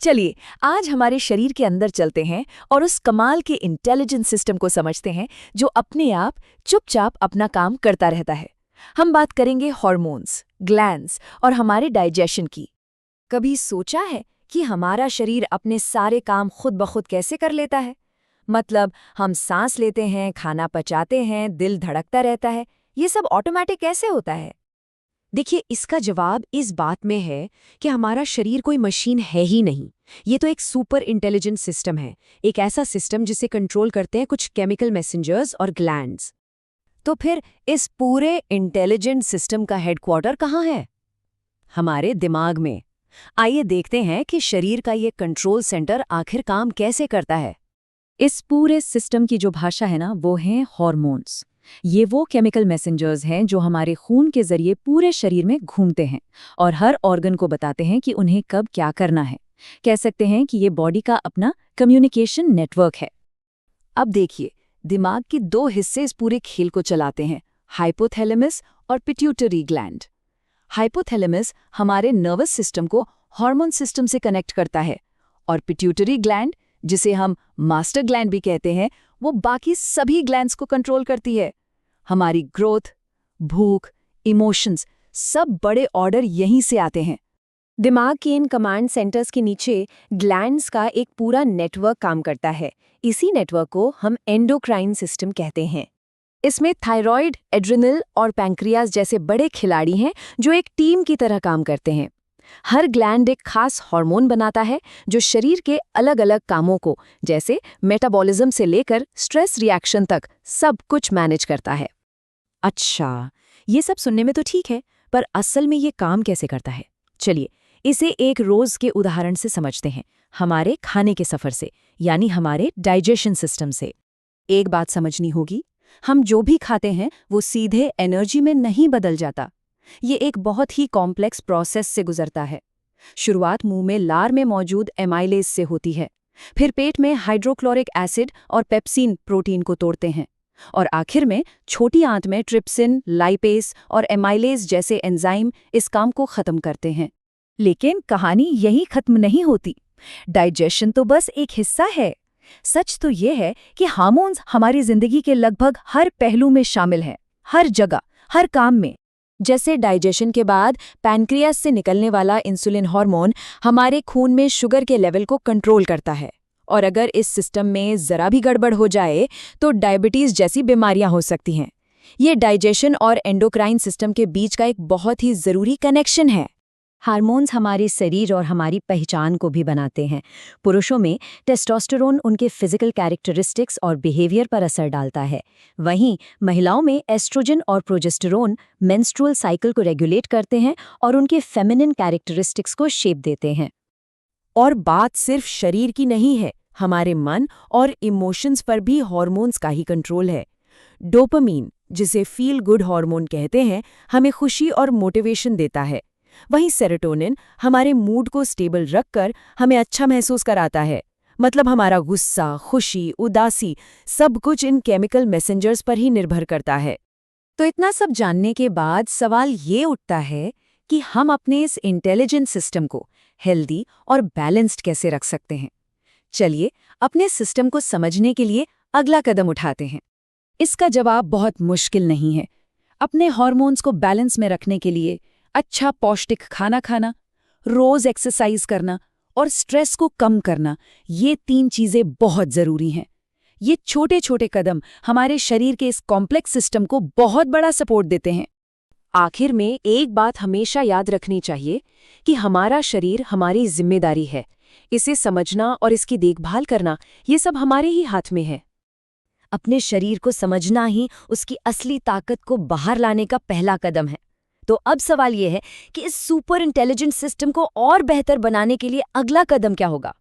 चलिए, आज हमारे शरीर के अंदर चलते हैं और उस कमाल के इंटेलिजेंस सिस्टम को समझते हैं जो अपने आप चुपचाप अपना काम करता रहता है। हम बात करेंगे हार्मोन्स, ग्लैंड्स और हमारे डाइजेशन की। कभी सोचा है कि हमारा शरीर अपने सारे काम खुद ब खुद कैसे कर लेता है? मतलब हम सांस लेते हैं, खाना पचाते हैं, दिल धड़कता रहता है, ये सब ऑटोमेटिक कैसे होता है? देखिए, इसका जवाब इस बात में है कि हमारा शरीर कोई मशीन है ही नहीं। ये तो एक सुपर इंटेलिजेंट सिस्टम है, एक ऐसा सिस्टम जिसे कंट्रोल करते हैं कुछ केमिकल मैसेंजर्स और ग्लैंड्स। तो फिर इस पूरे इंटेलिजेंट सिस्टम का हेडक्वार्टर कहाँ है? हमारे दिमाग में। आइए देखते हैं कि शरीर का ये कंट्रोल सेंटर आखिर काम कैसे करता है। इस पूरे सिस्टम की जो भाषा है ना, वो है हॉर्मोन्स। ये वो केमिकल मैसेंजर्स हैं जो हमारे खून के जरिए पूरे शरीर में घूमते हैं और हर ऑर्गन को बताते हैं कि उन्हें कब क्या करना है। कह सकते हैं कि ये बॉडी का अपना कम्युनिकेशन नेटवर्क है। अब देखिए, दिमाग के दो हिस्से इस पूरे खेल को चलाते हैं, हाइपोथैलेमस और पिट्यूटरी ग्लैंड। हाइपोथैलेमस हमारे नर्वस सिस्टम को हार्मोन सिस्टम से कनेक्ट करता है और पिट्यूटरी ग्लैंड, जिसे हम मास्टर ग्लैंड भी कहते हैं, वो बाकी सभी ग्लैंड्स को कंट्रोल करती है। हमारी ग्रोथ, भूख, इमोशंस, सब बड़े ऑर्डर यहीं से आते हैं। दिमाग के इन कमांड सेंटर्स के नीचे ग्लैंड्स का एक पूरा नेटवर्क काम करता है। इसी नेटवर्क को हम एंडोक्राइन सिस्टम कहते हैं। इसमें थायराइड, एड्रिनल और पैंक्रियाज जैसे बड़े खिलाड़ी हैं जो एक टीम की तरह काम करते हैं। हर ग्लैंड एक खास हार्मोन बनाता है जो शरीर के अलग-अलग कामों को, जैसे मेटाबॉलिज्म से लेकर स्ट्रेस रिएक्शन तक, सब कुछ मैनेज करता है। अच्छा, ये सब सुनने में तो ठीक है, पर असल में ये काम कैसे करता है? चलिए, इसे एक रोज के उदाहरण से समझते हैं, हमारे खाने के सफर से, यानी हमारे डाइजेशन सिस्टम से। एक बात समझनी होगी, हम जो भी खाते हैं वो सीधे एनर्जी में नहीं बदल जाता। ये एक बहुत ही कॉम्प्लेक्स प्रोसेस से गुजरता है। शुरुआत मुंह में लार में मौजूद एमाइलेज से होती है, फिर पेट में हाइड्रोक्लोरिक एसिड और पेप्सिन प्रोटीन को तोड़ते हैं, और आखिर में छोटी आंत में ट्रिप्सिन, लाइपेस और एमाइलेज जैसे एंजाइम इस काम को खत्म करते हैं। लेकिन कहानी यही खत्म नहीं होती। डाइजेशन तो बस एक हिस्सा है। सच तो ये है कि हार्मोन्स हमारी जिंदगी के लगभग हर पहलू में शामिल हैं, हर जगह, हर काम में। जैसे डाइजेशन के बाद पैनक्रियास से निकलने वाला इंसुलिन हार्मोन हमारे खून में शुगर के लेवल को कंट्रोल करता है, और अगर इस सिस्टम में जरा भी गड़बड़ हो जाए तो डायबिटीज जैसी बीमारियां हो सकती हैं। ये डाइजेशन और एंडोक्राइन सिस्टम के बीच का एक बहुत ही जरूरी कनेक्शन है। हार्मोन्स हमारे शरीर और हमारी पहचान को भी बनाते हैं। पुरुषों में टेस्टोस्टेरोन उनके फिजिकल कैरेक्टरिस्टिक्स और बिहेवियर पर असर डालता है। वहीं महिलाओं में एस्ट्रोजन और प्रोजेस्टेरोन मेंस्ट्रुअल साइकिल को रेगुलेट करते हैं और उनके फेमिनिन कैरेक्टरिस्टिक्स को शेप देते हैं। और बात सिर्फ शरीर की नहीं है, हमारे मन और इमोशंस पर भी हार्मोन्स का ही कंट्रोल है। डोपामीन, जिसे फील गुड हार्मोन कहते हैं, हमें खुशी और मोटिवेशन देता है। वहीं सेरोटोनिन हमारे मूड को स्टेबल रखकर हमें अच्छा महसूस कराता है। मतलब हमारा गुस्सा, खुशी, उदासी, सब कुछ इन केमिकल मैसेंजर्स पर ही निर्भर करता है। तो इतना सब जानने के बाद सवाल ये उठता है कि हम अपने इस इंटेलिजेंट सिस्टम को हेल्दी और बैलेंस्ड कैसे रख सकते हैं। चलिए, अपने सिस्टम को समझने के लिए अगला कदम उठाते हैं। इसका जवाब बहुत मुश्किल नहीं है। अपने हार्मोन्स को बैलेंस में रखने के लिए अच्छा पौष्टिक खाना खाना, रोज एक्सरसाइज करना और स्ट्रेस को कम करना, ये 3 चीजें बहुत जरूरी हैं। ये छोटे छोटे कदम हमारे शरीर के इस कॉम्प्लेक्स सिस्टम को बहुत बड़ा सपोर्ट देते हैं। आखिर में एक बात हमेशा याद रखनी चाहिए कि हमारा शरीर हमारी जिम्मेदारी है। इसे समझना और इसकी देखभाल करना, ये सब हमारे ही हाथ में है। अपने शरीर को समझना ही उसकी असली ताकत को बाहर लाने का पहला कदम है। तो अब सवाल यह है कि इस सुपर इंटेलिजेंट सिस्टम को और बेहतर बनाने के लिए अगला कदम क्या होगा?